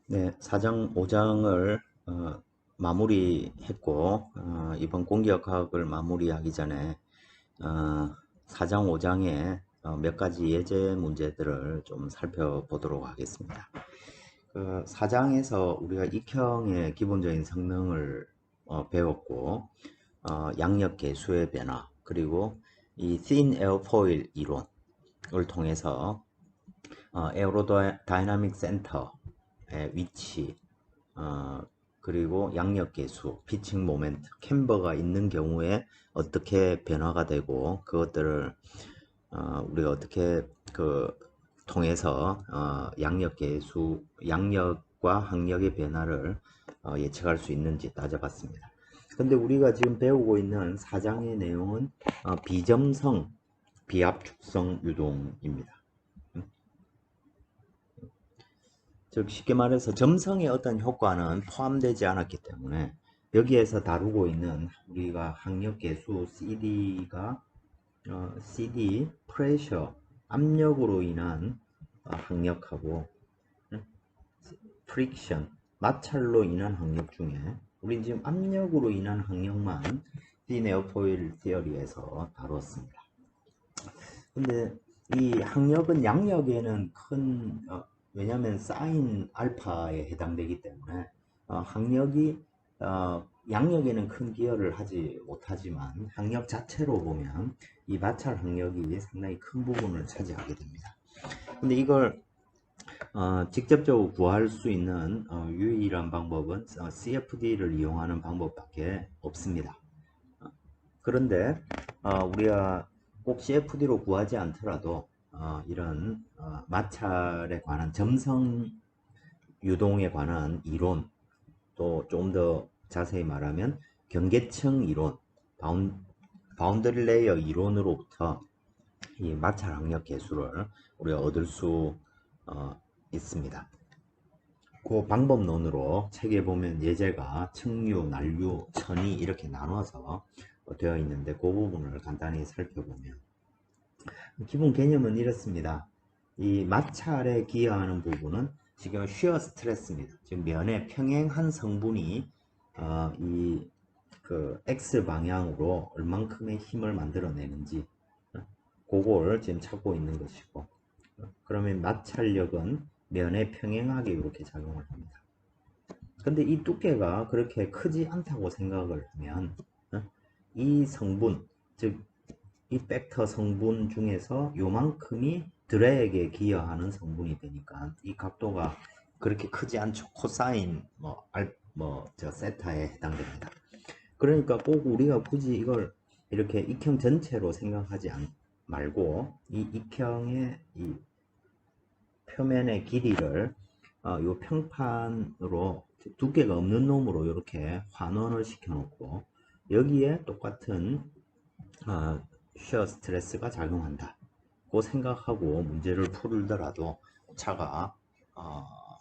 네, 4장, 5장을 마무리했고, 이번 공기역학을 마무리하기 전에 4장, 5장의 몇 가지 예제 문제들을 좀 살펴보도록 하겠습니다. 4장에서 우리가 익형의 기본적인 성능을 배웠고, 양력 계수의 변화, 그리고 이 thin airfoil 이론을 통해서 에어로다이나믹 센터의 위치, 어, 그리고 양력 계수, 피칭 모멘트, 캠버가 있는 경우에 어떻게 변화가 되고 그것들을 우리가 어떻게 통해서 양력 계수, 양력과 항력의 변화를 예측할 수 있는지 따져봤습니다. 근데 우리가 지금 배우고 있는 4장의 내용은 비점성 비압축성 유동입니다. 즉 쉽게 말해서 점성의 어떤 효과는 포함되지 않았기 때문에 여기에서 다루고 있는 우리가 학력 계수 CD가 CD 프레셔 압력으로 인한 학력하고 프릭션 마찰로 인한 학력 중에 우린 지금 압력으로 인한 학력만 디네어포일 티어리에서 다뤘습니다. 근데 이 학력은 양력에는 왜냐하면 사인 알파에 해당되기 때문에 학력이 양력에는 큰 기여를 하지 못하지만 학력 자체로 보면 이 마찰 학력이 상당히 큰 부분을 차지하게 됩니다. 근데 이걸 직접적으로 구할 수 있는 유일한 방법은 CFD를 이용하는 방법밖에 없습니다. 그런데 우리가 꼭 CFD로 구하지 않더라도 이런 마찰에 관한 점성 유동에 관한 이론, 또 좀 더 자세히 말하면 경계층 이론, 바운더리 레이어 이론으로부터 이 마찰 항력 계수를 우리가 얻을 수 있습니다. 그 방법론으로 책에 보면 예제가 층류, 난류, 천이 이렇게 나눠서 되어 있는데 그 부분을 간단히 살펴보면 기본 개념은 이렇습니다. 이 마찰에 기여하는 부분은 지금 쉬어 스트레스입니다. 지금 면에 평행한 성분이 X 방향으로 얼만큼의 힘을 만들어내는지 그걸 지금 찾고 있는 것이고, 그러면 마찰력은 면에 평행하게 이렇게 작용을 합니다. 근데 이 두께가 그렇게 크지 않다고 생각을 하면 이 성분, 즉 이 팩터 성분 중에서 요만큼이 드래그에 기여하는 성분이 되니까 이 각도가 그렇게 크지 않죠. 코사인 저 세타에 해당됩니다. 그러니까 꼭 우리가 굳이 이걸 이렇게 익형 전체로 생각하지 말고 이 익형의 이 표면의 길이를 요 평판으로 두께가 없는 놈으로 이렇게 환원을 시켜 놓고 여기에 똑같은 쉬어 스트레스가 작용한다 고 생각하고 문제를 풀더라도 차가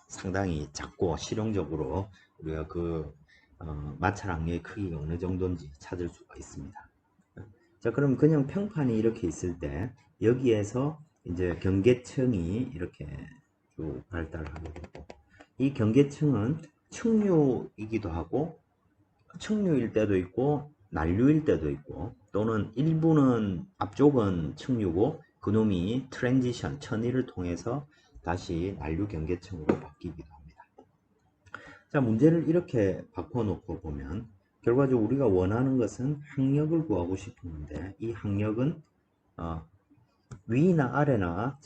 상당히 작고 실용적으로 우리가 마찰 항력의 크기가 어느 정도인지 찾을 수가 있습니다. 자, 그럼 그냥 평판이 이렇게 있을 때 여기에서 이제 경계층이 이렇게 쭉 발달하게 되고 이 경계층은 측류이기도 하고 측류일 때도 있고 난류일 때도 있고 또는 일부는 앞쪽은 측류고 그놈이 트랜지션 천위를 통해서 다시 난류 경계층으로 바뀌기도 합니다. 자, 문제를 이렇게 바꿔놓고 보면 결과적으로 우리가 원하는 것은 항력을 구하고 싶은데 이 항력은 위나 아래나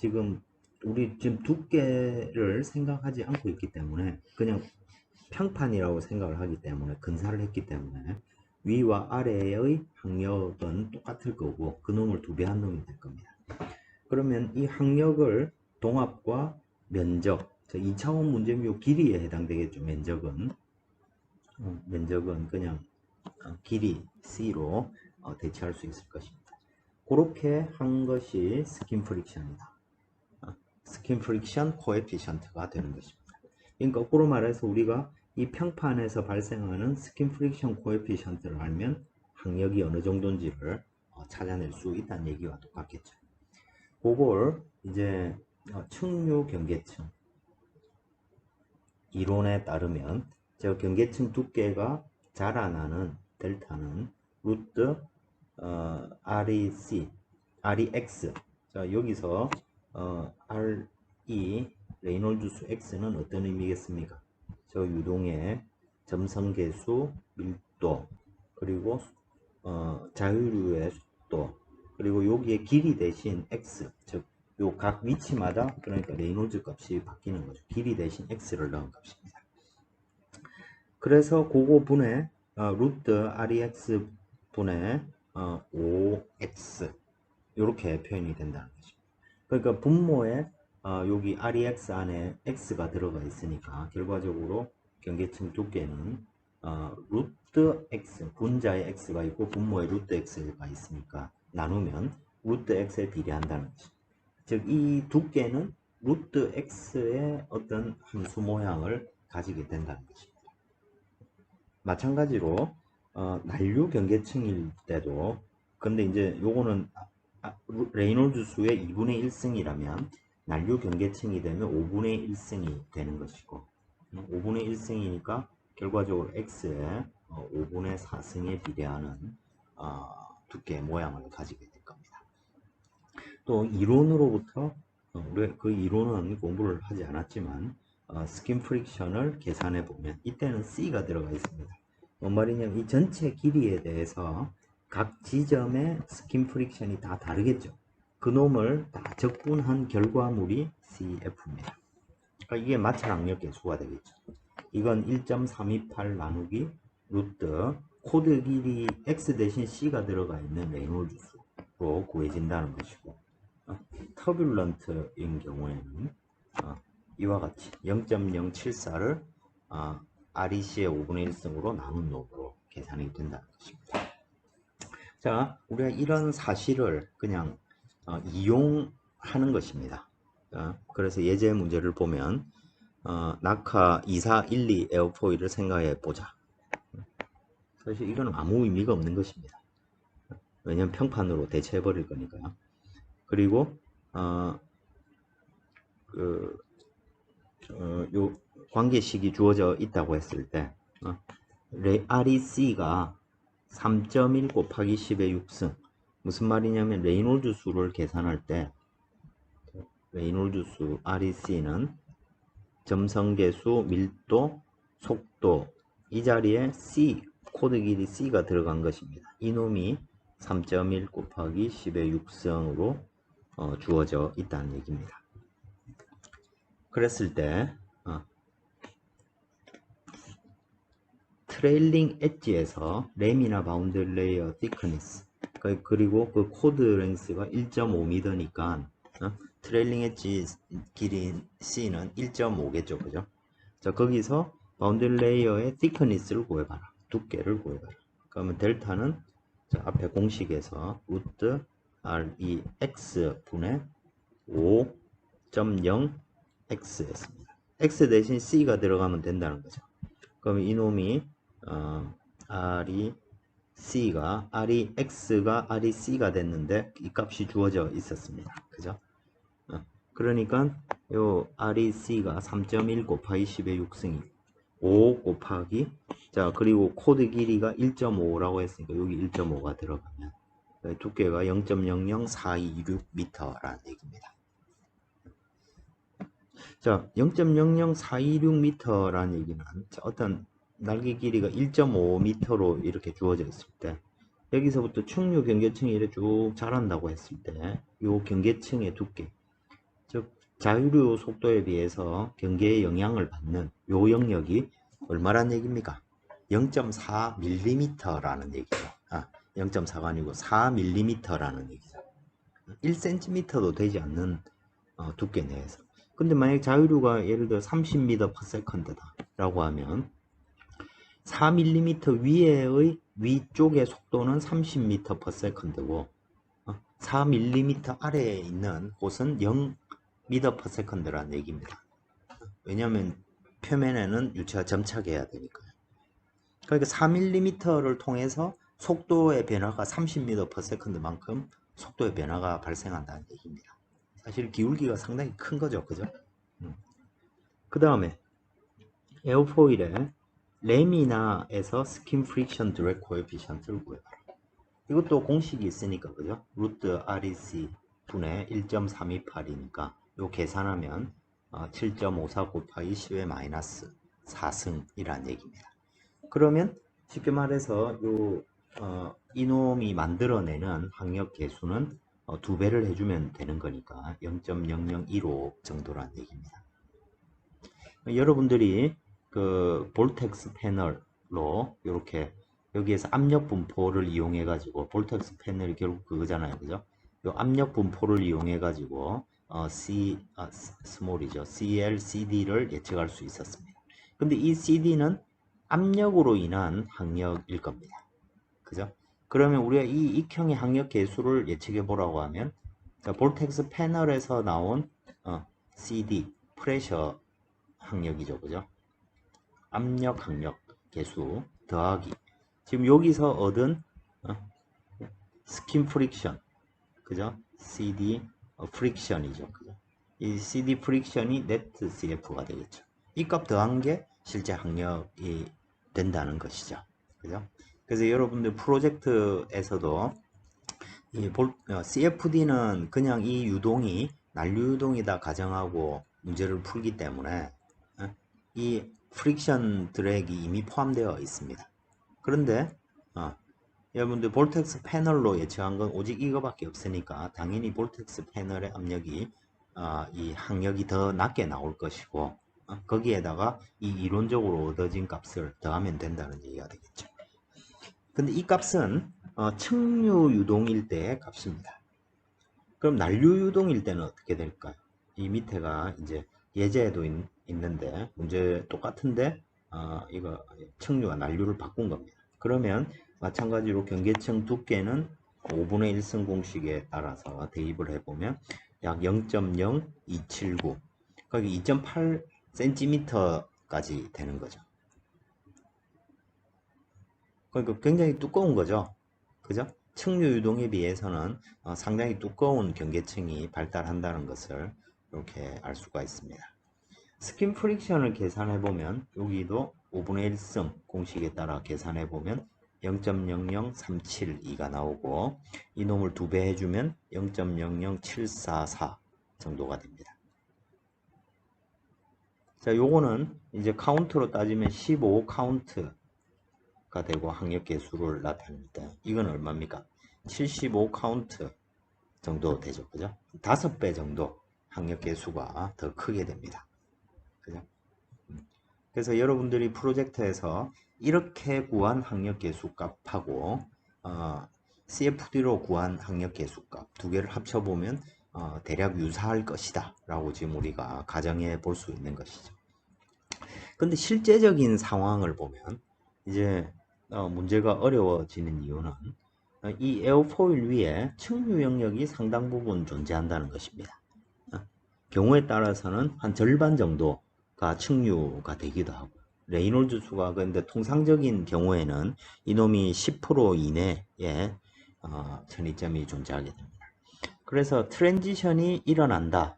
우리 지금 두께를 생각하지 않고 있기 때문에 그냥 평판이라고 생각을 하기 때문에 근사를 했기 때문에 위와 아래의 항력은 똑같을 거고 그놈을 2배 한 놈이 될 겁니다. 그러면 이 항력을 동압과 면적, 2차원 문제묘 길이에 해당되겠죠. 면적은 그냥 길이 C로 대체할 수 있을 것입니다. 그렇게 한 것이 스킨 프릭션이다. 스킨 프릭션 코에피션트가 되는 것입니다. 그러니까 거꾸로 말해서 우리가 이 평판에서 발생하는 스킨 프릭션 코에피션트를 알면 항력이 어느 정도인지를 찾아낼 수 있다는 얘기와 똑같겠죠. 그걸 이제 측류 경계층 이론에 따르면 저 경계층 두께가 자라나는 델타는 루트 REC, REX. 자, 여기서 RE 레이놀드 수 X는 어떤 의미겠습니까? 저 유동의 점성계수, 밀도, 그리고 자유류의 속도, 그리고 여기에 길이 대신 X, 즉 요 각 위치마다 그러니까 레이놀드 값이 바뀌는 거죠. 길이 대신 X를 넣은 값입니다. 그래서 그거 분의 루트 REX 분의 OX 이렇게 표현이 된다는 거죠. 그러니까 분모에 여기 REX 안에 X가 들어가 있으니까 결과적으로 경계층 두께는 루트 X, 분자에 X가 있고 분모에 루트 X가 있으니까 나누면 루트 X에 비례한다는 거죠. 즉 이 두께는 루트 X의 어떤 함수 모양을 가지게 된다는 것입니다. 마찬가지로 난류 경계층일 때도 근데 이제 요거는 레이놀드 수의 2분의 1승이라면 난류 경계층이 되면 5분의 1승이 되는 것이고 5분의 1승이니까 결과적으로 X의 5분의 4승에 비례하는 두께의 모양을 가지게 될 겁니다. 또 이론으로부터 우리 그 이론은 공부를 하지 않았지만 스킨 프릭션을 계산해 보면 이때는 C가 들어가 있습니다. 뭔 말이냐면 이 전체 길이에 대해서 각 지점의 스킨 프릭션이 다 다르겠죠. 그 놈을 다 적분한 결과물이 CF입니다. 그러니까 이게 마찰 악력 계수가 되겠죠. 이건 1.328 나누기 루트 코드 길이 X 대신 C가 들어가 있는 레이놀드 수로 구해진다는 것이고 터뷸런트인 경우에는 이와 같이 0.074를 REC의 5분의 1승으로 나눈 놈으로 계산이 된다는 것입니다. 자, 우리가 이런 사실을 그냥 이용하는 것입니다. 그래서 예제 문제를 보면 낙하 2412 에어포일을 생각해 보자. 사실 이건 아무 의미가 없는 것입니다. 왜냐하면 평판으로 대체해 버릴 거니까요. 그리고 요 관계식이 주어져 있다고 했을 때 REC가 3.1 곱하기 10의 6승 무슨 말이냐면 레이놀드 수를 계산할 때 레이놀드 수 REC는 점성계수, 밀도, 속도 이 자리에 C 코드 길이 C가 들어간 것입니다. 이놈이 3.1 곱하기 10의 6승으로 주어져 있다는 얘기입니다. 그랬을 때 트레일링 엣지에서 램이나 바운드 레이어 thickness 그리고 그 코드 랭스가 1.5m니까 트레일링 엣지 길이 C는 1.5겠죠, 그죠? 자, 거기서 바운드 레이어의 thickness를 구해봐라. 두께를 구해봐라. 그러면 델타는 자, 앞에 공식에서 루트 REX 분의 5.0X였습니다. X 대신 C가 들어가면 된다는 거죠. 그럼 이놈이 REX가 REC가 됐는데 이 값이 주어져 있었습니다. 그죠? 그러니까 요 REC가 3.1 곱하기 10의 6승이 5 곱하기 자 그리고 코드 길이가 1.5라고 했으니까 여기 1.5가 들어가면 두께가 0.00426m라는 얘기입니다. 자, 0.00426m라는 얘기는 어떤 날개 길이가 1.5m로 이렇게 주어져 있을 때 여기서부터 충류 경계층이 이렇게 쭉 자란다고 했을 때 이 경계층의 두께 즉 자유류 속도에 비해서 경계에 영향을 받는 요 영역이 얼마란 얘기입니까? 0.4mm라는 얘기죠. 0.4가 아니고 4mm라는 얘기죠. 1cm도 되지 않는 두께 내에서. 근데 만약 자유류가 예를 들어 30m/s다 라고 하면 4mm 위에의 위쪽의 속도는 30m/s고 4mm 아래에 있는 곳은 0m/s라는 얘기입니다. 왜냐하면 표면에는 유체가 점착해야 되니까요. 그러니까 4mm를 통해서 속도의 변화가 30m/s만큼 속도의 변화가 발생한다는 얘기입니다. 사실 기울기가 상당히 큰 거죠, 그죠? 그 다음에 에어포일의 레미나에서 스킨 프릭션 드랙 코에피션트를 구해봐라. 이것도 공식이 있으니까 그죠? 루트 REC 분의 1.328이니까 요 계산하면 7.54 곱하기 10의 마이너스 4승이란 얘기입니다. 그러면 쉽게 말해서 이놈이 만들어내는 항력 계수는 2배를 해주면 되는 거니까 0.0015 정도란 얘기입니다. 여러분들이 그 볼텍스 패널로 이렇게 여기에서 압력 분포를 이용해 가지고 볼텍스 패널이 결국 그거잖아요, 그죠? 요 압력 분포를 이용해 가지고 스몰이죠, CLCD를 예측할 수 있었습니다. 근데 이 CD는 압력으로 인한 항력일 겁니다, 그죠? 그러면 우리가 이 익형의 항력 계수를 예측해 보라고 하면 볼텍스 패널에서 나온 CD 프레셔 항력이죠, 그죠? 압력 항력 계수 더하기 지금 여기서 얻은 스킨 프릭션, 그죠? CD 프릭션이죠, 그죠? 이 CD 프릭션이 네트 CF가 되겠죠. 이 값 더한 게 실제 항력이 된다는 것이죠, 그죠? 그래서 여러분들 프로젝트에서도 이 CFD는 그냥 이 유동이 난류 유동이다 가정하고 문제를 풀기 때문에 이 프릭션 드랙이 이미 포함되어 있습니다. 그런데 여러분들 볼텍스 패널로 예측한 건 오직 이거밖에 없으니까 당연히 볼텍스 패널의 압력이 이 항력이 더 낮게 나올 것이고 거기에다가 이 이론적으로 얻어진 값을 더하면 된다는 얘기가 되겠죠. 근데 이 값은 측류 유동일 때의 값입니다. 그럼 난류 유동일 때는 어떻게 될까요? 이 밑에가 이제 예제에도 있는데 문제 똑같은데 이거 측류와 난류를 바꾼 겁니다. 그러면 마찬가지로 경계층 두께는 5분의 1승 공식에 따라서 대입을 해보면 약 0.0279 거기 2.8cm까지 되는 거죠. 그러니까 굉장히 두꺼운 거죠, 그죠? 측류 유동에 비해서는 상당히 두꺼운 경계층이 발달한다는 것을 이렇게 알 수가 있습니다. 스킨 프릭션을 계산해 보면 여기도 5분의 1승 공식에 따라 계산해 보면 0.00372가 나오고 이놈을 2배 해주면 0.00744 정도가 됩니다. 자, 요거는 이제 카운트로 따지면 15 카운트가 되고 항력 계수를 나타냅니다. 이건 얼마입니까? 75 카운트 정도 되죠, 그죠? 5배 정도 항력 계수가 더 크게 됩니다, 그죠? 그래서 여러분들이 프로젝트에서 이렇게 구한 항력 계수값하고 CFD로 구한 항력 계수값 두 개를 합쳐보면 대략 유사할 것이다 라고 지금 우리가 가정해 볼 수 있는 것이죠. 근데 실제적인 상황을 보면 이제 문제가 어려워지는 이유는 이 에어포일 위에 측류 영역이 상당 부분 존재한다는 것입니다. 경우에 따라서는 한 절반 정도가 측류가 되기도 하고 레이놀즈 수가 근데 통상적인 경우에는 이놈이 10% 이내에 천이점이 존재하게 됩니다. 그래서 트랜지션이 일어난다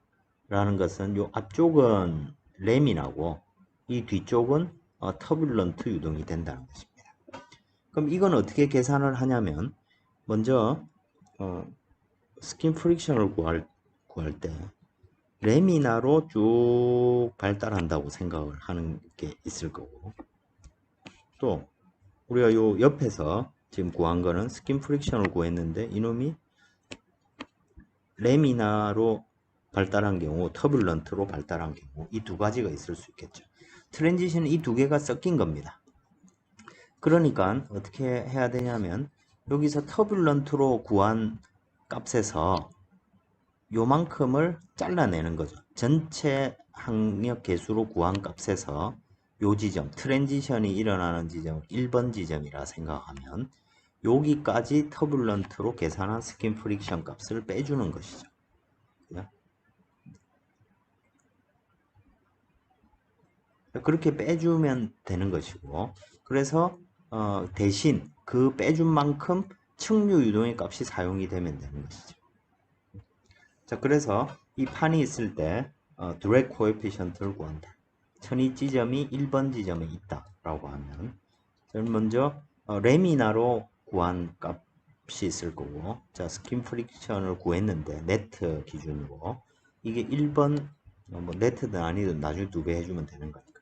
라는 것은 이 앞쪽은 레미나고 이 뒤쪽은 터뷸런트 유동이 된다는 것입니다. 그럼 이건 어떻게 계산을 하냐면 먼저 스킨 프릭션을 구할 때 레미나로 쭉 발달한다고 생각을 하는 게 있을 거고 또 우리가 요 옆에서 지금 구한 거는 스킨 프릭션을 구했는데 이놈이 레미나로 발달한 경우 터뷸런트로 발달한 경우 이 두 가지가 있을 수 있겠죠. 트랜지션은 이 두 개가 섞인 겁니다. 그러니까 어떻게 해야 되냐면 여기서 터뷸런트로 구한 값에서 요만큼을 잘라내는 거죠. 전체 항력 계수로 구한 값에서 요 지점, 트랜지션이 일어나는 지점 1번 지점이라 생각하면 여기까지 터뷸런트로 계산한 스킨 프릭션 값을 빼주는 것이죠. 그렇게 빼주면 되는 것이고 그래서 대신 그 빼준 만큼 측류 유동의 값이 사용이 되면 되는 것이죠. 자, 그래서 이 판이 있을 때 드랙 코에피션트를 구한다. 천이 지점이 1번 지점에 있다라고 하면 저는 먼저 레미나로 구한 값이 있을 거고, 자 스킨 프릭션을 구했는데 네트 기준으로 이게 1번 뭐 네트든 아니든 나중에 2배 해주면 되는 거니까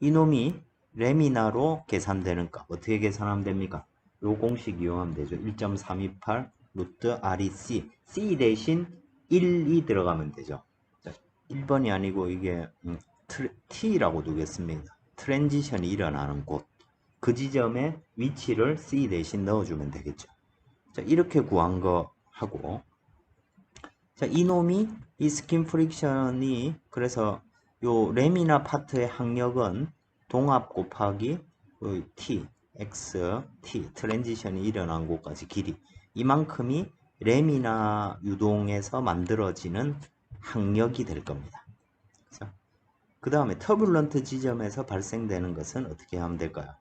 이놈이 레미나로 계산되는 값 어떻게 계산하면 됩니까? 요 공식 이용하면 되죠. 1.328 루트 REC C 대신 1이 들어가면 되죠. 자, 1번이 아니고 이게 T라고 두겠습니다. 트랜지션이 일어나는 곳, 그 지점에 위치를 C 대신 넣어주면 되겠죠. 자, 이렇게 구한 거 하고, 자, 이놈이 이 스킨 프릭션이 그래서 요 레미나 파트의 항력은 동압 곱하기 T, X, T, 트랜지션이 일어난 곳까지 길이 이만큼이 레미나 유동에서 만들어지는 항력이 될 겁니다. 그 다음에 터뷸런트 지점에서 발생되는 것은 어떻게 하면 될까요?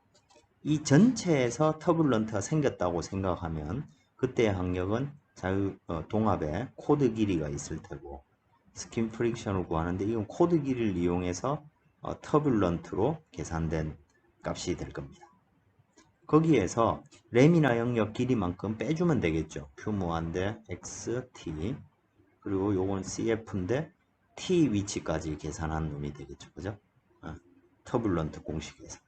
이 전체에서 터뷸런트가 생겼다고 생각하면 그때의 항력은 동압에 코드 길이가 있을 테고 스킨 프릭션을 구하는데 이건 코드 길이를 이용해서 터뷸런트로 계산된 값이 될 겁니다. 거기에서 레미나 영역 길이만큼 빼주면 되겠죠. Q 무한대 XT 그리고 요건 CF인데 T 위치까지 계산한 놈이 되겠죠. 그죠? 터뷸런트 공식에서.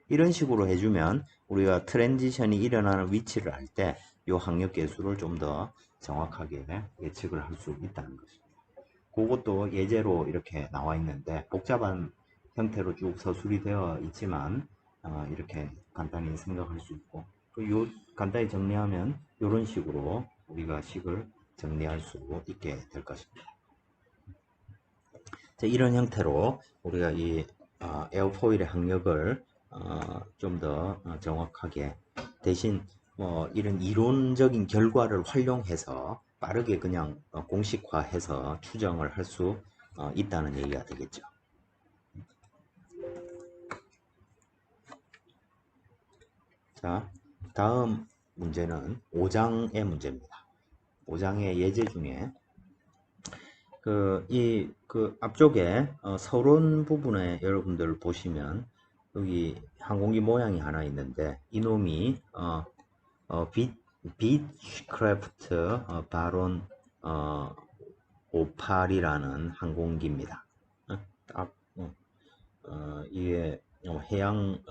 이런 식으로 해주면 우리가 트랜지션이 일어나는 위치를 알 때 이 항력 계수를 좀 더 정확하게 예측을 할 수 있다는 것입니다. 그것도 예제로 이렇게 나와 있는데 복잡한 형태로 쭉 서술이 되어 있지만 이렇게 간단히 생각할 수 있고 요 간단히 정리하면 이런 식으로 우리가 식을 정리할 수 있게 될 것입니다. 자, 이런 형태로 우리가 이 에어포일의 항력을 좀 더 정확하게 대신 뭐 이런 이론적인 결과를 활용해서 빠르게 그냥 공식화해서 추정을 할 수 있다는 얘기가 되겠죠. 자, 다음 문제는 5장의 문제입니다. 5장의 예제 중에 그 앞쪽에 서론 부분에 여러분들 보시면 여기 항공기 모양이 하나 있는데 이놈이 비치크래프트 바론 58이라는 항공기입니다. 이게 해양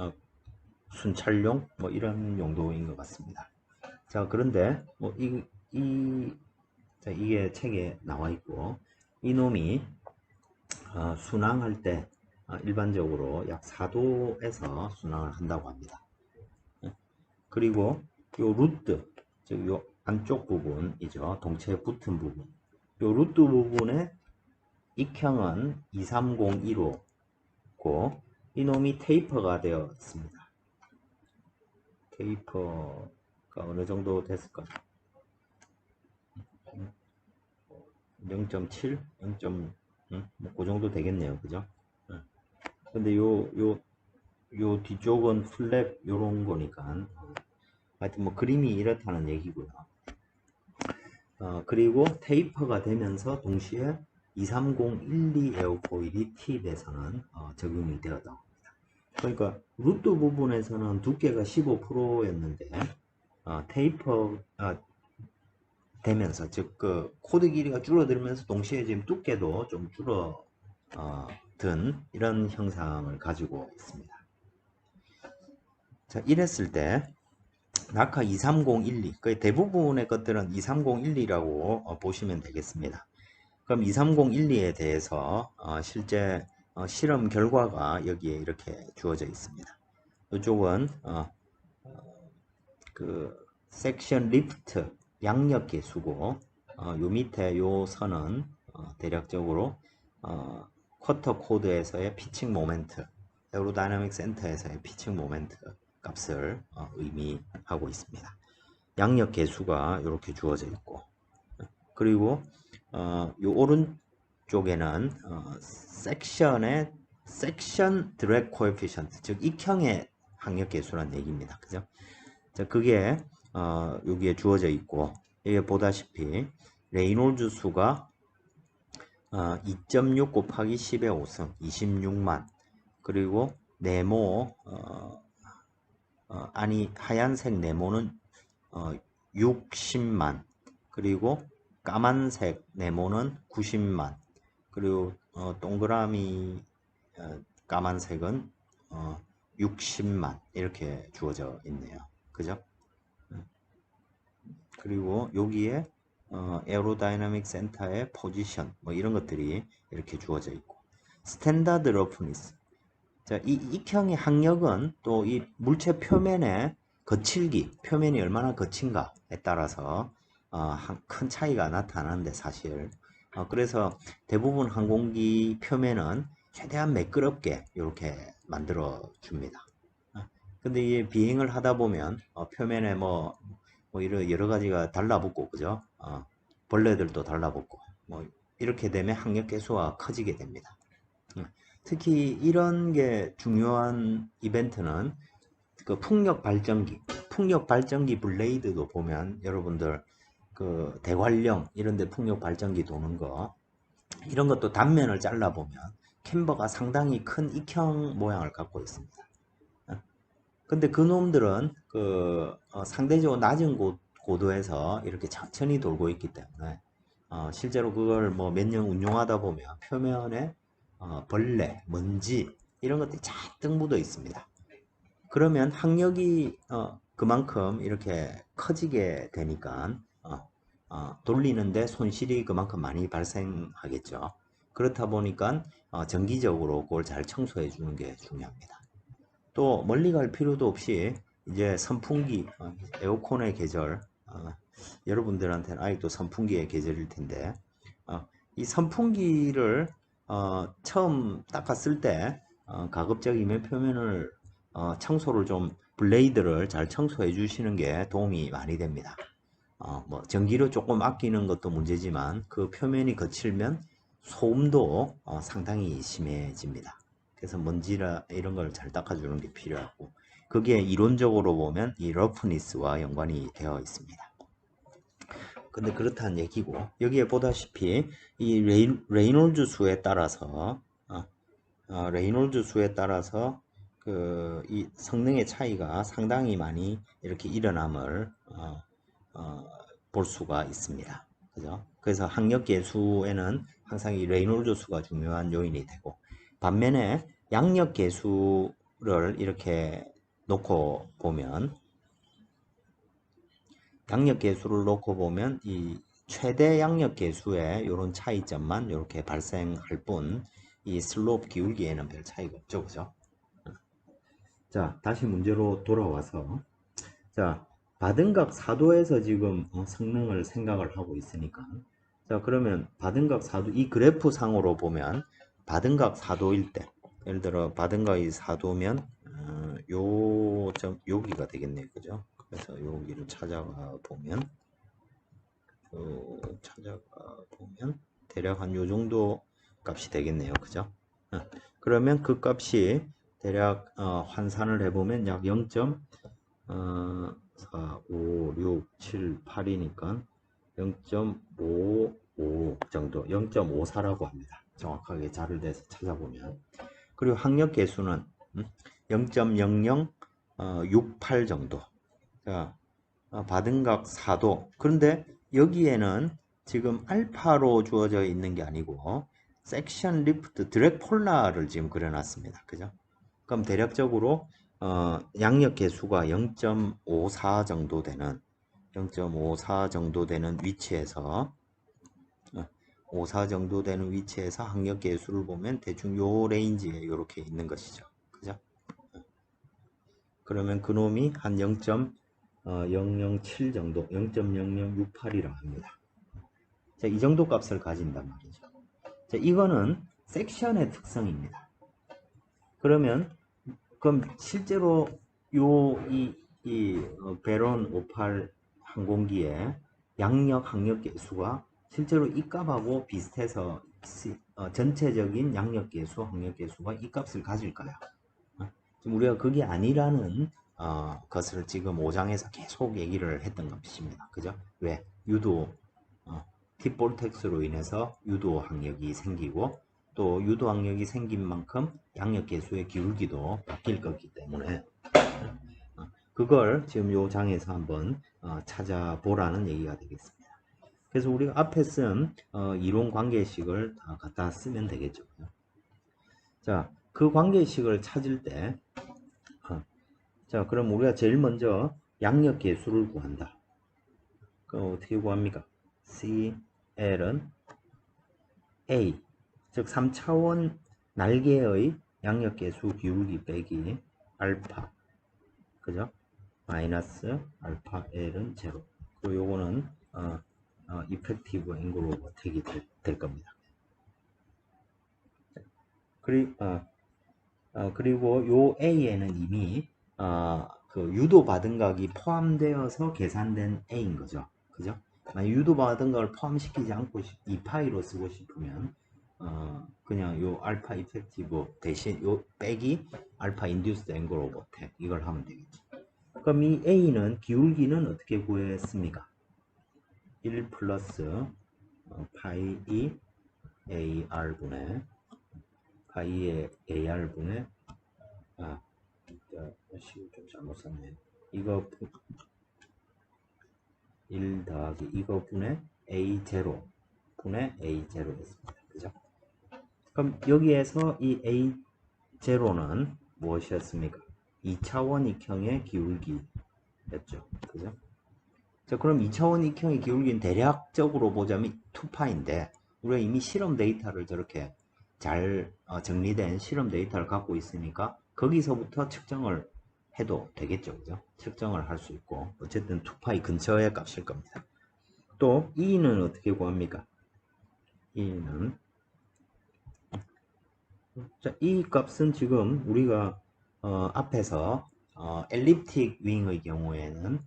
순찰용 뭐 이런 용도인 것 같습니다. 자, 그런데 뭐 이게 책에 나와 있고 이놈이 순항할 때 일반적으로 약 4도에서 순항을 한다고 합니다. 그리고 요 루트, 즉 요 안쪽 부분이죠. 동체에 붙은 부분. 요 루트 부분에 익형은 2301호고 이놈이 테이퍼가 되어 있습니다. 테이퍼가 어느 정도 됐을까요? 0.7, 0. 그 정도 되겠네요, 그죠? 근데 요 뒤쪽은 플랩 요런 거니까 하여튼 뭐 그림이 이렇다는 얘기고요. 그리고 테이퍼가 되면서 동시에 23012 에어포일이 T 대선은 적용이 되었다고 합니다. 그러니까 루트 부분에서는 두께가 15%였는데 테이퍼 되면서 즉 그 코드 길이가 줄어들면서 동시에 지금 두께도 좀 줄어든 이런 형상을 가지고 있습니다. 자, 이랬을 때 낙하 23012 거의 대부분의 것들은 23012라고 보시면 되겠습니다. 그럼 23012에 대해서 실제 실험 결과가 여기에 이렇게 주어져 있습니다. 이쪽은 그 섹션 리프트 양력 계수고 요 밑에 요 선은 대략적으로 쿼터 코드에서의 피칭 모멘트, 에어로다이나믹 센터에서의 피칭 모멘트 값을 의미하고 있습니다. 양력 계수가 이렇게 주어져 있고 그리고 요 오른쪽에는 섹션의 섹션 드랙 코에피션트 즉 익형의 항력 계수라는 얘기입니다. 그죠? 자, 그게 여기에 주어져 있고 여기 보다시피 레이놀즈 수가 2.6 곱하기 10의 5승 26만 그리고 네모 아니 하얀색 네모는 60만, 그리고 까만색 네모는 90만, 그리고 동그라미 까만색은 60만 이렇게 주어져 있네요. 그죠? 그리고 여기에 에어로다이나믹 센터의 포지션 뭐 이런 것들이 이렇게 주어져 있고, 스탠다드 러프니스. 자, 이 익형의 항력은 또 이 물체 표면의 거칠기, 표면이 얼마나 거친가에 따라서 큰 차이가 나타나는데 사실 그래서 대부분 항공기 표면은 최대한 매끄럽게 이렇게 만들어 줍니다. 근데 이 비행을 하다 보면 표면에 뭐 이런 여러 가지가 달라붙고, 그죠? 벌레들도 달라붙고 뭐 이렇게 되면 항력 계수가 커지게 됩니다. 특히 이런 게 중요한 이벤트는 그 풍력 발전기 블레이드도 보면 여러분들 그 대관령 이런데 풍력 발전기 도는 거, 이런 것도 단면을 잘라 보면 캠버가 상당히 큰 익형 모양을 갖고 있습니다. 근데 그 놈들은 그 상대적으로 낮은 고도에서 이렇게 천천히 돌고 있기 때문에 실제로 그걸 뭐 몇 년 운용하다 보면 표면에 벌레, 먼지 이런 것들이 잔뜩 묻어 있습니다. 그러면 항력이 그만큼 이렇게 커지게 되니까 돌리는데 손실이 그만큼 많이 발생하겠죠. 그렇다 보니까 정기적으로 그걸 잘 청소해 주는 게 중요합니다. 또 멀리 갈 필요도 없이 이제 선풍기, 에어컨의 계절, 여러분들한테는 아직도 선풍기의 계절일 텐데 이 선풍기를 처음 닦았을 때 가급적이면 표면을 청소를 좀 블레이드를 잘 청소해 주시는 게 도움이 많이 됩니다. 뭐 전기료 조금 아끼는 것도 문제지만 그 표면이 거칠면 소음도 상당히 심해집니다. 그래서 먼지나 이런 걸 잘 닦아주는 게 필요하고, 그게 이론적으로 보면 이 러프니스와 연관이 되어 있습니다. 근데 그렇다는 얘기고, 여기에 보다시피 이 레이놀즈 수에 따라서 레이놀즈 수에 따라서 그 이 성능의 차이가 상당히 많이 이렇게 일어남을 볼 수가 있습니다. 그죠? 그래서 학력 계수에는 항상 이 레이놀즈 수가 중요한 요인이 되고, 반면에 양력 계수를 이렇게 놓고 보면, 양력 계수를 놓고 보면 이 최대 양력 계수의 이런 차이점만 이렇게 발생할 뿐, 이 슬로프 기울기에는 별 차이가 없죠. 그죠? 자, 다시 문제로 돌아와서, 자, 받은 각 4도에서 지금 성능을 생각을 하고 있으니까, 자, 그러면 받은 각 4도, 이 그래프 상으로 보면 받은 각 4도일 때, 예를 들어 받은 각이 4도면 여기가 되겠네요. 그죠? 그래서 여기를 찾아가 보면 대략 한 요 정도 값이 되겠네요. 그죠? 그러면 그 값이 대략 환산을 해보면 약 0. 4, 5, 6, 7, 8이니까 0.55 정도, 0.54라고 합니다. 정확하게 자를 대서 찾아보면. 그리고 학력 계수는 0.0068 정도. 자, 받은 각 4도. 그런데 여기에는 지금 알파로 주어져 있는 게 아니고 섹션 리프트 드랙 폴라를 지금 그려놨습니다. 그죠? 그럼 대략적으로 양력 계수가 0.54 정도 되는 0.54 정도 되는 위치에서 54 정도 되는 위치에서 학력 계수를 보면 대충 요 레인지에 이렇게 있는 것이죠. 그죠? 그러면 그놈이 한 0.007 정도, 0.0068이라고 합니다. 자, 이 정도 값을 가진단 말이죠. 자, 이거는 섹션의 특성입니다. 그러면 그럼 실제로 베론 58 항공기의 양력 항력 계수가 실제로 이 값하고 비슷해서 전체적인 양력 계수, 항력 계수가 이 값을 가질까요? 지금 우리가 그게 아니라는 것을 지금 5장에서 계속 얘기를 했던 것입니다. 그죠? 왜? 유도 팁볼텍스로 인해서 유도 항력이 생기고, 또 유도항력이 생긴 만큼 양력계수의 기울기도 바뀔 거기 때문에 그걸 지금 요 장에서 한번 찾아보라는 얘기가 되겠습니다. 그래서 우리가 앞에 쓴 이론 관계식을 다 갖다 쓰면 되겠죠. 자, 그 관계식을 찾을 때 자, 그럼 우리가 제일 먼저 양력계수를 구한다. 그럼 어떻게 구합니까? CL은 A, 즉 3차원 날개의 양력계수 기울기 빼기 알파, 그죠? 마이너스 알파 L은 제로. 그리고 요거는 이펙티브 앵글 오버 택이 될 겁니다. 그리고 요 A에는 이미 그 유도받은 각이 포함되어서 계산된 A인 거죠. 그죠? 만약 유도받은 각을 포함시키지 않고 2파이로 쓰고 싶으면 그냥 요 알파 이펙티브 대신 요 빼기 알파 인듀스드 앵글 오버 택 이걸 하면 되겠죠. 그럼 이 A는 기울기는 어떻게 구했습니까? 1 플러스 파이 2 AR분의 파이의 AR분의 식을 좀 잘못 썼네. 이거 1 더하기 이거 분의 A0 분의 A0였습니다. 그죠? 그럼 여기에서 이 A0는 무엇이었습니까? 2차원 익형의 기울기였죠. 그죠? 자, 그럼 2차원 익형의 기울기는 대략적으로 보자면 2파인데 우리가 이미 실험 데이터를 저렇게 잘 정리된 실험 데이터를 갖고 있으니까 거기서부터 측정을 해도 되겠죠. 그죠? 측정을 할 수 있고 어쨌든 2파이 근처의 값일 겁니다. 또 E는 어떻게 구합니까? E는 자, 이 값은 지금 우리가 앞에서 엘립틱 윙의 경우에는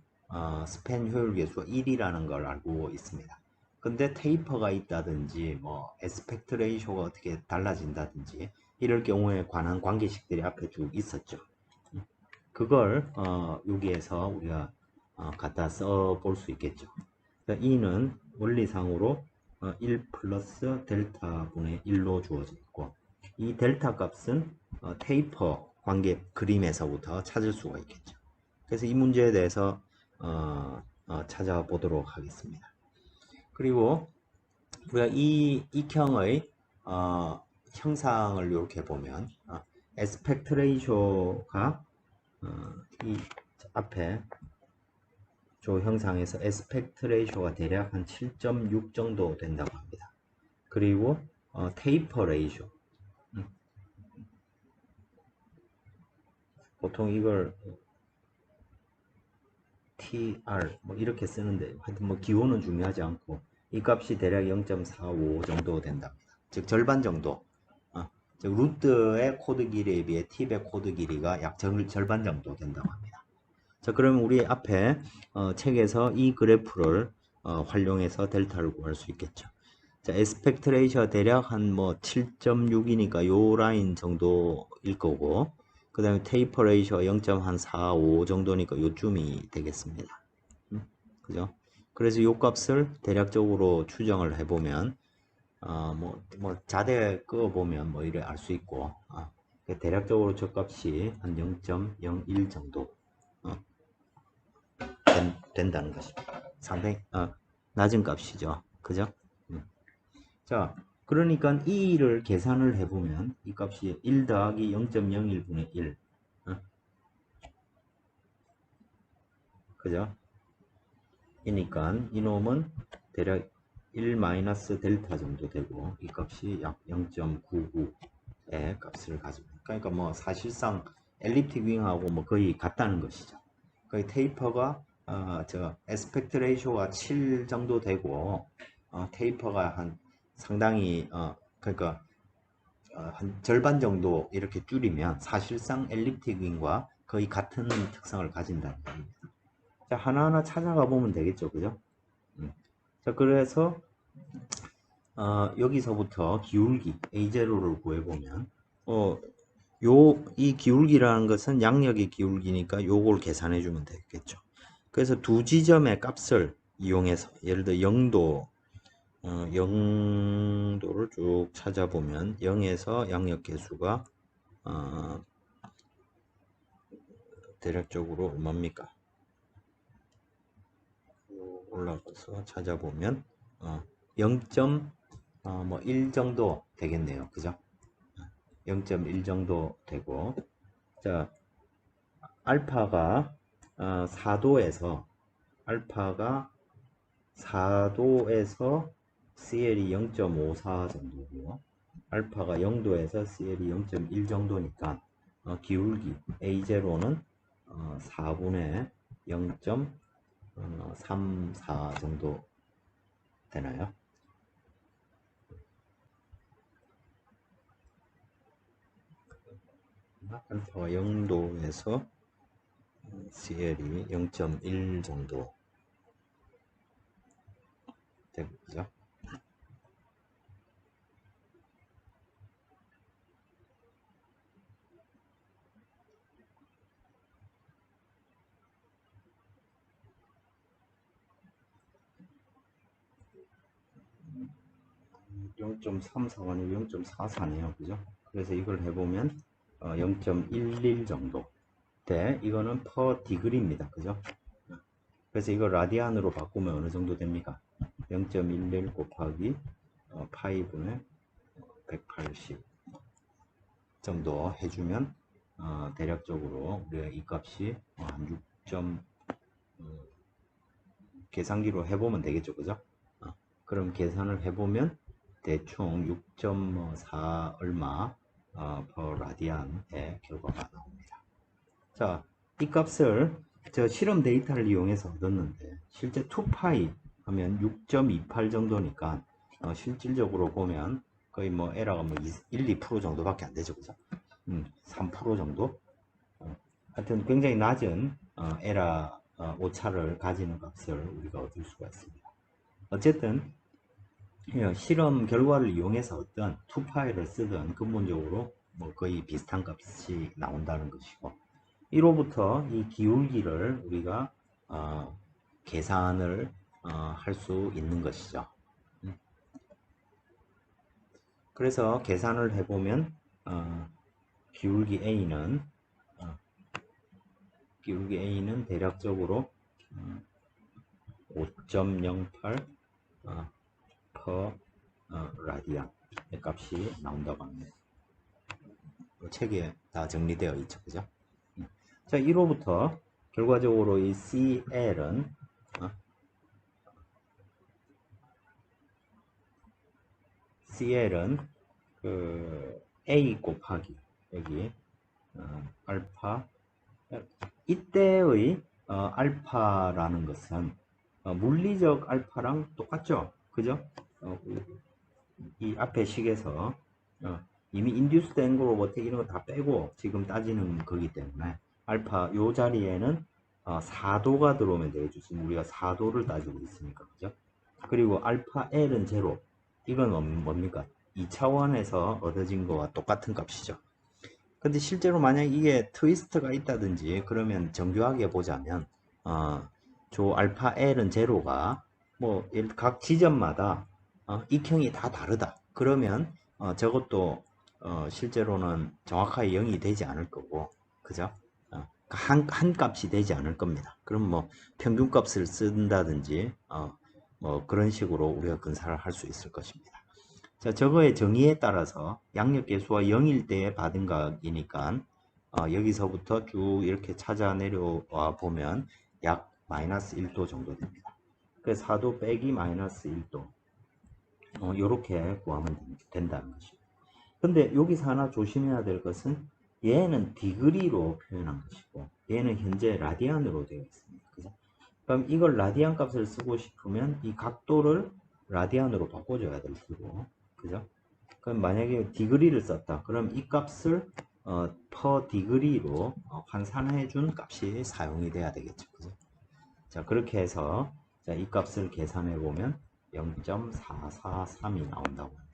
스팬 효율 계수가 1이라는 걸 알고 있습니다. 근데 테이퍼가 있다든지 뭐 에스펙트 레이쇼가 어떻게 달라진다든지 이럴 경우에 관한 관계식들이 앞에 쭉 있었죠. 그걸 여기에서 우리가 갖다 써 볼 수 있겠죠. 그러니까 E는 원리상으로 1 플러스 델타 분의 1로 주어져 있고 이 델타 값은 테이퍼 관계 그림에서부터 찾을 수가 있겠죠. 그래서 이 문제에 대해서 찾아보도록 하겠습니다. 그리고 우리가 이 익형의 형상을 이렇게 보면 에스펙트 레이쇼가 이 앞에 조 형상에서 에스펙트 레이쇼가 대략 한 7.6 정도 된다고 합니다. 그리고 테이퍼 레이쇼 보통 이걸 TR 뭐 이렇게 쓰는데 하여튼 뭐 기호는 중요하지 않고 이 값이 대략 0.45 정도 된답니다. 즉 절반 정도 즉 루트의 코드 길이에 비해 팁의 코드 길이가 약 절반 정도 된다고 합니다. 자, 그러면 우리 앞에 책에서 이 그래프를 활용해서 델타를 구할 수 있겠죠. 자, 에스펙트 레이셔 대략 한 뭐 7.6이니까 요 라인 정도일 거고 그 다음에 테이퍼 레이셔 0.45 정도니까 요쯤이 되겠습니다. 그죠? 그래서 요 값을 대략적으로 추정을 해보면 뭐 자대 그어보면 뭐 이래 알 수 있고 대략적으로 저 값이 한 0.01 정도 된다는 것입니다. 상당히 낮은 값이죠. 그죠? 자, 그러니까 E를 계산을 해보면 이 값이 1 더하기 0.01분의 1 그죠? 이니까 이놈은 대략 1 마이너스 델타 정도 되고 이 값이 약 0.99의 값을 가집니다. 그러니까 뭐 사실상 엘립틱 윙하고 뭐 거의 같다는 것이죠. 거의 테이퍼가 저 에스펙트 레이쇼가 7 정도 되고 테이퍼가 한 상당히 그러니까 한 절반 정도 이렇게 줄이면 사실상 엘립틱 윙과 거의 같은 특성을 가진다는 겁니다. 자, 하나하나 찾아가 보면 되겠죠, 그죠? 자, 그래서 여기서부터 기울기 A0를 구해보면 이 기울기라는 것은 양력의 기울기니까 요걸 계산해 주면 되겠죠. 그래서 두 지점의 값을 이용해서 예를 들어 0도 0도를 쭉 찾아보면 0에서 양력계수가 대략적으로 얼마입니까? 올라가서 찾아보면 0.1 정도 되겠네요. 그죠? 0.1 정도 되고, 자, 알파가 4도에서 CL이 0.54 정도고요. 알파가 0도에서 CL이 0.1 정도니까 기울기 A0는 4분의 0.34 정도 되나요? 알파가 0도에서 CL이 0.1 정도 되죠. 0.34가 아니고 0.44네요. 그죠? 그래서 이걸 해보면 0.11 정도 돼. 이거는 per degree입니다. 그죠? 그래서 이걸 라디안으로 바꾸면 어느 정도 됩니까? 0.11 곱하기 파이분의 180 정도 해주면 대략적으로 우리가 이 값이 한 6. 계산기로 해보면 되겠죠. 그죠? 그럼 계산을 해보면 대충 6.4 얼마 per 라디안의 결과가 나옵니다. 자, 이 값을 저 실험 데이터를 이용해서 얻었는데 실제 2파이 하면 6.28 정도니까 실질적으로 보면 거의 뭐 에러가 뭐 1, 2% 정도밖에 안 되죠. 그죠? 3% 정도? 하여튼 굉장히 낮은 에러 오차를 가지는 값을 우리가 얻을 수가 있습니다. 어쨌든 실험 결과를 이용해서 어떤 2파이를 쓰든 근본적으로 뭐 거의 비슷한 값이 나온다는 것이고, 이로부터 이 기울기를 우리가 계산을 할 수 있는 것이죠. 그래서 계산을 해보면 기울기 A는 대략적으로 5.08 per 라디안 의 값이 나온다고 합니다. 책에 다 정리되어 있죠. 그죠? 자, 이로부터 결과적으로 이 CL은 그 A 곱하기 여기 알파, 이때의 알파라는 것은 물리적 알파랑 똑같죠. 그죠? 이 앞에 식에서 이미 인듀스 된 거로부터 이런 거 다 빼고 지금 따지는 거기 때문에 알파 요 자리에는 4도가 들어오면 되겠죠. 지금 우리가 4도를 따지고 있으니까. 그죠? 그리고 알파 L은 제로. 이건 뭡니까? 2차원에서 얻어진 거와 똑같은 값이죠. 근데 실제로 만약 이게 트위스트가 있다든지 그러면 정교하게 보자면 저 알파 L은 제로가 뭐 각 지점마다 익형이 다 다르다. 그러면 저것도 실제로는 정확하게 0이 되지 않을 거고, 그죠? 한 값이 되지 않을 겁니다. 그럼 뭐 평균값을 쓴다든지 뭐 그런 식으로 우리가 근사를 할 수 있을 것입니다. 자, 저거의 정의에 따라서 양력계수가 0일 때에 받은 값이니까 여기서부터 쭉 이렇게 찾아 내려와 보면 약 마이너스 1도 정도 됩니다. 그래서 4도 빼기 마이너스 1도 이렇게 구하면 된다는 것입니다. 근데 여기서 하나 조심해야 될 것은 얘는 디그리로 표현한 것이고 얘는 현재 라디안으로 되어 있습니다. 그죠? 그럼 이걸 라디안 값을 쓰고 싶으면 이 각도를 라디안으로 바꿔줘야 될 테고, 그죠? 그럼 만약에 디그리를 썼다. 그럼 이 값을 per 디그리로 환산해 준 값이 사용이 돼야 되겠죠. 그죠? 자, 그렇게 해서 자, 이 값을 계산해 보면 0.443이 나온다고 합니다.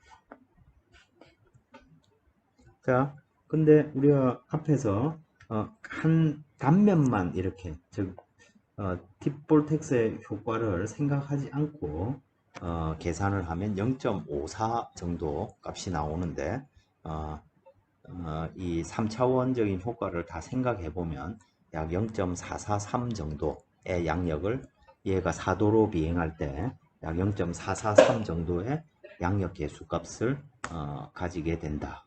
자, 근데 우리가 앞에서 한 단면만 이렇게 즉 딥볼텍스의 효과를 생각하지 않고 계산을 하면 0.54 정도 값이 나오는데 이 3차원적인 효과를 다 생각해 보면 약 0.443 정도의 양력을 얘가 4도로 비행할 때 약 0.443 정도의 양력 계수 값을 가지게 된다.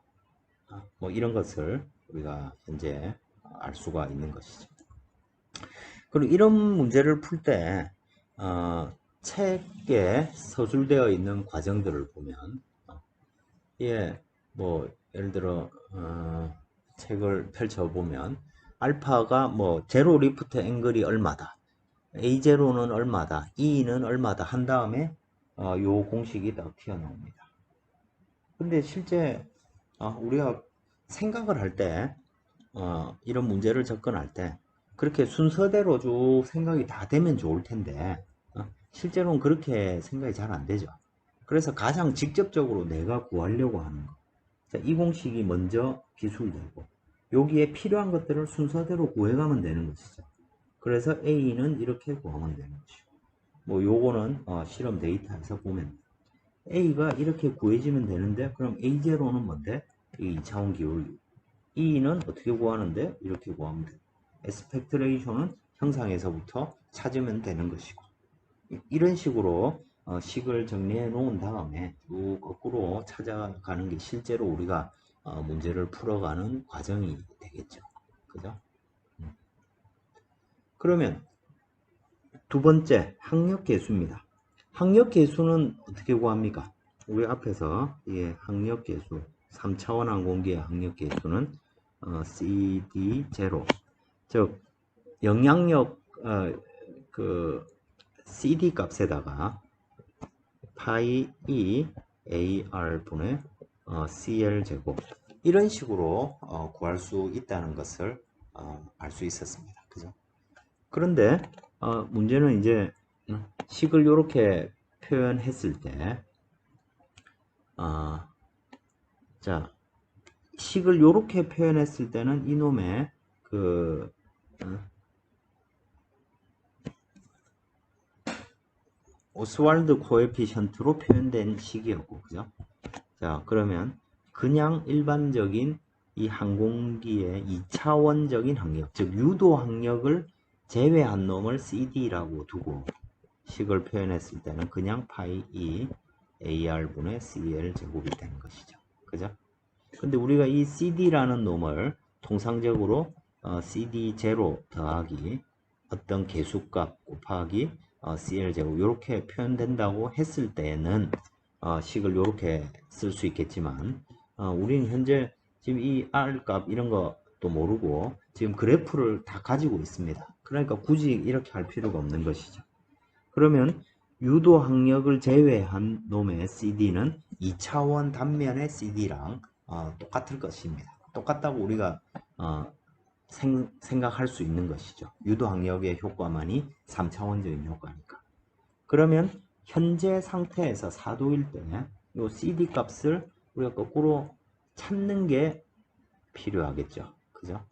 뭐 이런 것을 우리가 현재 알 수가 있는 것이죠. 그리고 이런 문제를 풀 때 책에 서술되어 있는 과정들을 보면 뭐 예를 들어 책을 펼쳐 보면 알파가 뭐 제로 리프트 앵글이 얼마다, A0는 얼마다, E는 얼마다 한 다음에 요 공식이 딱 튀어나옵니다. 근데 실제 우리가 생각을 할 때 이런 문제를 접근할 때 그렇게 순서대로 쭉 생각이 다 되면 좋을 텐데 실제로는 그렇게 생각이 잘 안 되죠. 그래서 가장 직접적으로 내가 구하려고 하는 거. 자, 이 공식이 먼저 기술되고 여기에 필요한 것들을 순서대로 구해가면 되는 것이죠. 그래서 A는 이렇게 구하면 되는 것이고 뭐 요거는 실험 데이터에서 보면 A가 이렇게 구해지면 되는데 그럼 A0는 뭔데? 이 2차원 기울기. E는 어떻게 구하는데? 이렇게 구하면 돼. 에스펙트 레이쇼는 형상에서부터 찾으면 되는 것이고 이런 식으로 식을 정리해 놓은 다음에 쭉 거꾸로 찾아가는 게 실제로 우리가 문제를 풀어가는 과정이 되겠죠. 그죠? 그러면 두 번째 학력계수입니다. 학력계수는 어떻게 구합니까? 우리 앞에서 학력계수 3차원 항공기의 학력계수는 CD0 즉 영향력 그 CD 값에다가 파이 E AR 분의 CL 제곱 이런 식으로 구할 수 있다는 것을 알 수 있었습니다. 그죠? 그런데 문제는 이제 식을 이렇게 표현했을 때 자, 식을 이렇게 표현했을 때는 이놈의 그 오스왈드 코에피션트로 표현된 식이었고, 그죠? 자, 그러면 그냥 일반적인 이 항공기의 2차원적인 항력, 즉 유도 항력을 제외한 놈을 CD라고 두고 식을 표현했을 때는 그냥 파이 E AR분의 CL 제곱이 되는 것이죠. 그죠? 근데 우리가 이 CD라는 놈을 통상적으로 CD0 더하기 어떤 개수값 곱하기 CL제곱 이렇게 표현된다고 했을 때는 식을 이렇게 쓸 수 있겠지만 우리는 현재 지금 이 R값 이런 것도 모르고 지금 그래프를 다 가지고 있습니다. 그러니까 굳이 이렇게 할 필요가 없는 것이죠. 그러면 유도 항력을 제외한 놈의 CD는 2차원 단면의 CD랑 똑같을 것입니다. 똑같다고 우리가 생각할 수 있는 것이죠. 유도 항력의 효과만이 3차원적인 효과니까. 그러면 현재 상태에서 4도일 때 이 CD 값을 우리가 거꾸로 찾는 게 필요하겠죠. 그죠?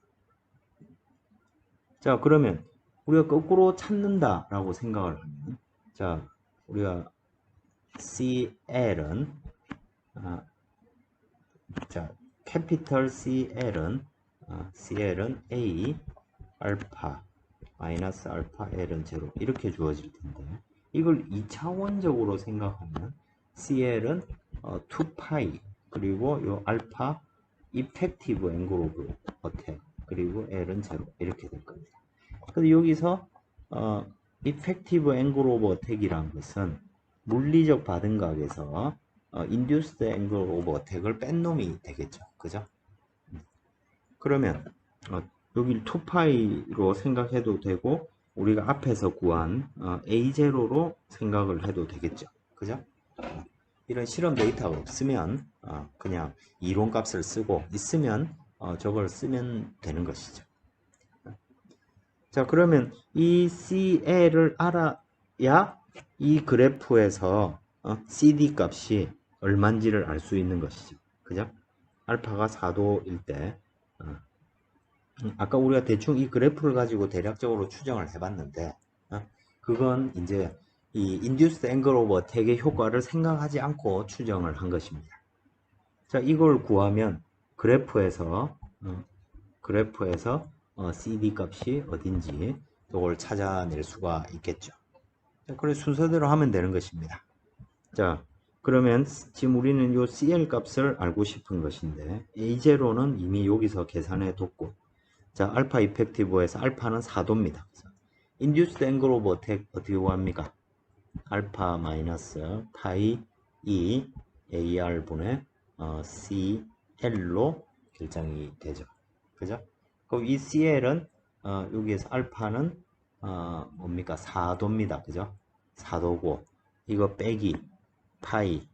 자, 그러면 우리가 거꾸로 찾는다라고 생각을 하면 자, 우리가 CL은 자, 캐피털 CL은 A 알파 마이너스 알파 L은 제로 이렇게 주어질 텐데 이걸 2차원적으로 생각하면 CL은 2파이 그리고 요 알파 이펙티브 앵글 오브 어택 그리고 L은 제로 이렇게 될 겁니다. 그래서 여기서 이펙티브 앵글 오브 어택이라는 것은 물리적 받음각에서 인듀스드 앵글 오브 어택을 뺀 놈이 되겠죠. 그죠? 그러면 여기를 2파이로 생각해도 되고 우리가 앞에서 구한 A0로 생각을 해도 되겠죠. 그죠? 이런 실험 데이터가 없으면 그냥 이론 값을 쓰고 있으면 저걸 쓰면 되는 것이죠. 자, 그러면 이 CL을 알아야 이 그래프에서 CD 값이 얼마인지를 알 수 있는 것이죠. 그죠? 알파가 4도일 때 아까 우리가 대충 이 그래프를 가지고 대략적으로 추정을 해봤는데 그건 이제 이 Induced Angle of Attack의 효과를 생각하지 않고 추정을 한 것입니다. 자, 이걸 구하면 그래프에서 CD 값이 어딘지 이걸 찾아낼 수가 있겠죠. 자, 그래 순서대로 하면 되는 것입니다. 자, 그러면 지금 우리는 요 CL 값을 알고 싶은 것인데 A0는 이미 여기서 계산해 뒀고, 자, 알파 이펙티브에서 알파는 4도입니다. Induced Angle of Attack 어떻게 구합니까? 알파 마이너스 파이 E AR분의 CL로 결정이 되죠. 그죠? 그럼 이 CL은 여기에서 알파는 뭡니까? 4도입니다. 그죠? 4도고 이거 빼기 파이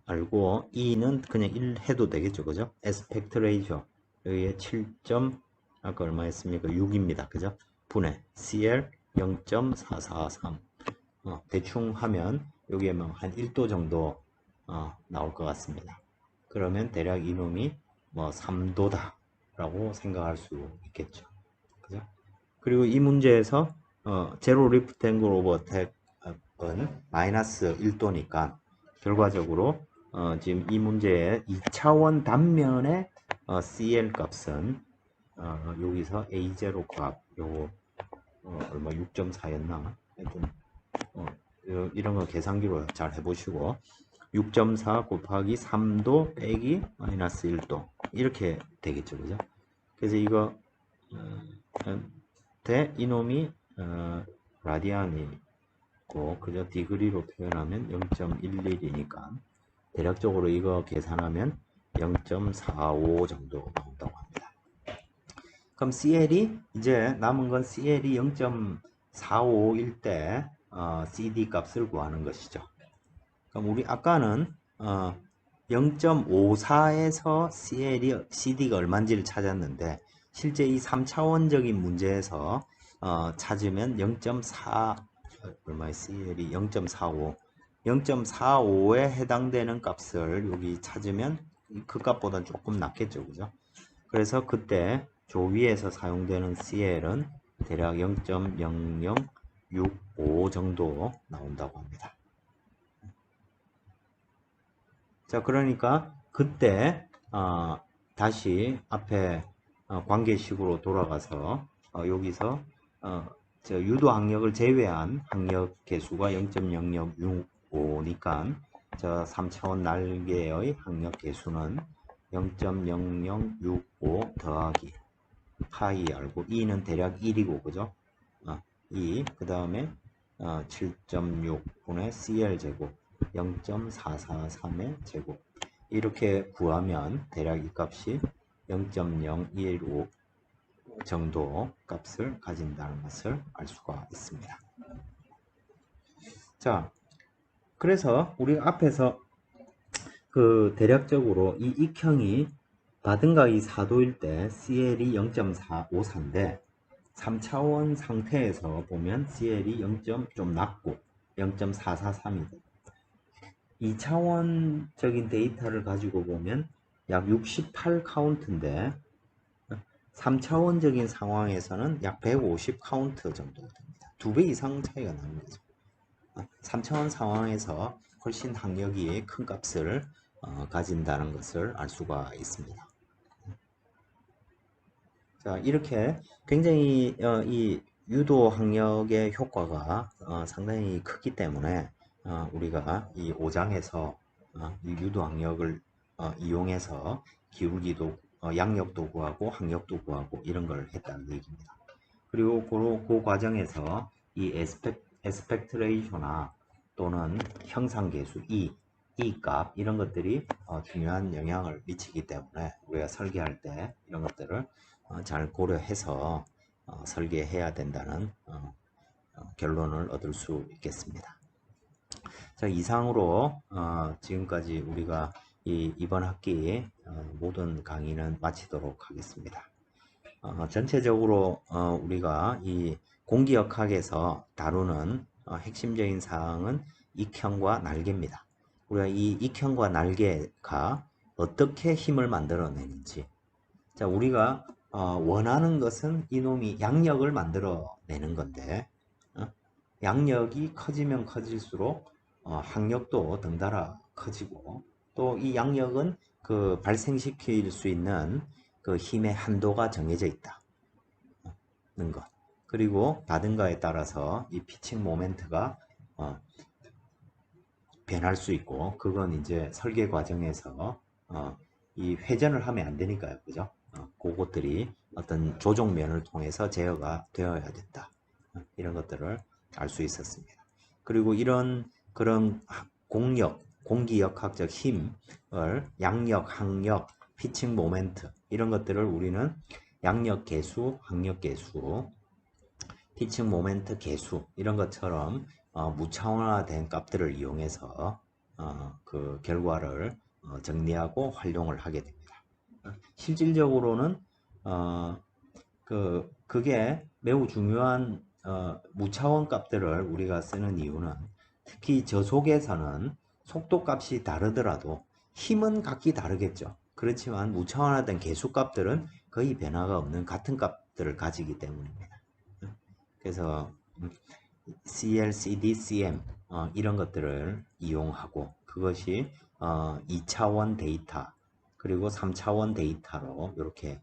알고 E는 그냥 1 해도 되겠죠. 그죠? 에스펙트 레이쇼 여기에 7. 아까 얼마 했습니까? 6입니다. 그죠? 분의 CL 0.443 대충 하면 여기에 한 1도 정도 나올 것 같습니다. 그러면 대략 이놈이 뭐 3도다 라고 생각할 수 있겠죠. 그죠? 그리고 이 문제에서 제로 리프트 앵글 오버 어택은 마이너스 1도니까 결과적으로 지금 이 문제의 2차원 단면의 CL 값은 여기서 A0 값 요거 얼마 6.4였나 하여튼 이런 거 계산기로 잘 해보시고 6.4 곱하기 3도 빼기 마이너스 1도 이렇게 되겠죠. 그죠? 그래서 이거 이놈이 라디안이고 그죠? 디그리로 표현하면 0.11이니까 대략적으로 이거 계산하면 0.45 정도 나온다고 합니다. 그럼 CL이 이제 남은 건 CL이 0.45일 때 CD 값을 구하는 것이죠. 그럼 우리 아까는 0.54에서 CD가 얼마인지를 찾았는데 실제 이 3차원적인 문제에서 찾으면 0.4 얼마의 CL이 0.45 0.45에 해당되는 값을 여기 찾으면 그 값보다 조금 낮겠죠. 그죠? 그래서 그때 조 위에서 사용되는 CL은 대략 0.0065 정도 나온다고 합니다. 자, 그러니까 그때 다시 앞에 관계식으로 돌아가서 여기서 저 유도 학력을 제외한 학력 개수가 0.0065니까 저 3차원 날개의 학력 개수는 0.0065 더하기 파이 알고 E는 대략 1이고 그죠? 2 그 다음에 7.6분의 CL 제곱 0.443의 제곱 이렇게 구하면 대략 이 값이 0.015 정도 값을 가진다는 것을 알 수가 있습니다. 자, 그래서 우리가 앞에서 그 대략적으로 이 익형이 받은 각이 4도일 때 CL이 0.454인데 3차원 상태에서 보면 CL이 0. 좀 낮고 0.443이고 2차원적인 데이터를 가지고 보면 약 68 카운트인데 3차원적인 상황에서는 약 150 카운트 정도 됩니다. 2배 이상 차이가 나는 거죠. 3차원 상황에서 훨씬 학력이 큰 값을 가진다는 것을 알 수가 있습니다. 자, 이렇게 굉장히 이 유도 학력의 효과가 상당히 크기 때문에 우리가 이 5장에서 이 유도 학력을 이용해서 기울기도 양력도 구하고 학력도 구하고 이런 걸 했다는 얘기입니다. 그리고 그 과정에서 이 에스펙트 레이쇼나 또는 형상계수 E 값 이런 것들이 중요한 영향을 미치기 때문에 우리가 설계할 때 이런 것들을 잘 고려해서 설계해야 된다는 결론을 얻을 수 있겠습니다. 자, 이상으로 지금까지 우리가 이번 학기 모든 강의는 마치도록 하겠습니다. 전체적으로 우리가 이 공기역학에서 다루는 핵심적인 사항은 익형과 날개입니다. 우리가 이 익형과 날개가 어떻게 힘을 만들어내는지, 자, 우리가 원하는 것은 이놈이 양력을 만들어내는 건데 양력이 커지면 커질수록 항력도 덩달아 커지고, 또 이 양력은 그 발생시킬 수 있는 그 힘의 한도가 정해져 있다는 것. 그리고 받은가에 따라서 이 피칭 모멘트가 변할 수 있고, 그건 이제 설계 과정에서 이 회전을 하면 안 되니까요, 그죠? 그것들이 어떤 조종면을 통해서 제어가 되어야 된다. 이런 것들을 알 수 있었습니다. 그리고 이런 그런 공기역학적 힘을 양력, 항력, 피칭 모멘트 이런 것들을 우리는 양력 계수, 항력 계수, 피칭 모멘트 계수 이런 것처럼 무차원화된 값들을 이용해서 그 결과를 정리하고 활용을 하게 됩니다. 실질적으로는 그게 매우 중요한 무차원 값들을 우리가 쓰는 이유는, 특히 저속에서는 속도 값이 다르더라도 힘은 각기 다르겠죠. 그렇지만 무차원화된 계수 값들은 거의 변화가 없는 같은 값들을 가지기 때문입니다. 그래서 CL, CD, CM 이런 것들을 이용하고, 그것이 2차원 데이터 그리고 3차원 데이터로 이렇게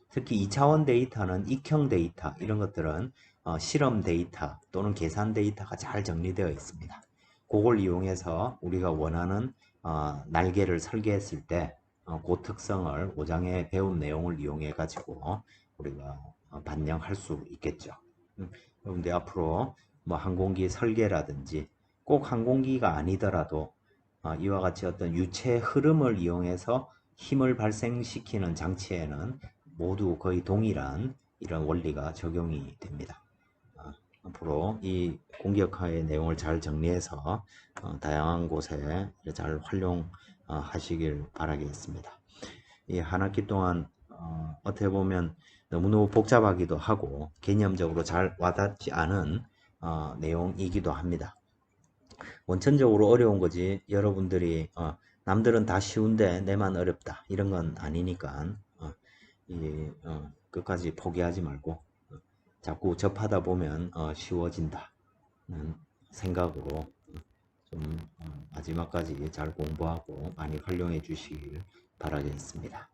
특히 2차원 데이터는 익형 데이터 이런 것들은 실험 데이터 또는 계산 데이터가 잘 정리되어 있습니다. 그걸 이용해서 우리가 원하는 날개를 설계했을 때 그 특성을 5장에 배운 내용을 이용해 가지고 우리가 반영할 수 있겠죠. 그런데 앞으로 뭐 항공기 설계라든지 꼭 항공기가 아니더라도 이와 같이 어떤 유체 흐름을 이용해서 힘을 발생시키는 장치에는 모두 거의 동일한 이런 원리가 적용이 됩니다. 앞으로 이 공기역학의 내용을 잘 정리해서 다양한 곳에 잘 활용하시길 바라겠습니다. 이 한 학기 동안 어떻게 보면 너무너무 복잡하기도 하고 개념적으로 잘 와닿지 않은 내용이기도 합니다. 원천적으로 어려운 거지, 여러분들이 남들은 다 쉬운데 내만 어렵다 이런 건 아니니까 끝까지 포기하지 말고 자꾸 접하다 보면 쉬워진다는 생각으로 좀 마지막까지 잘 공부하고 많이 활용해 주시길 바라겠습니다.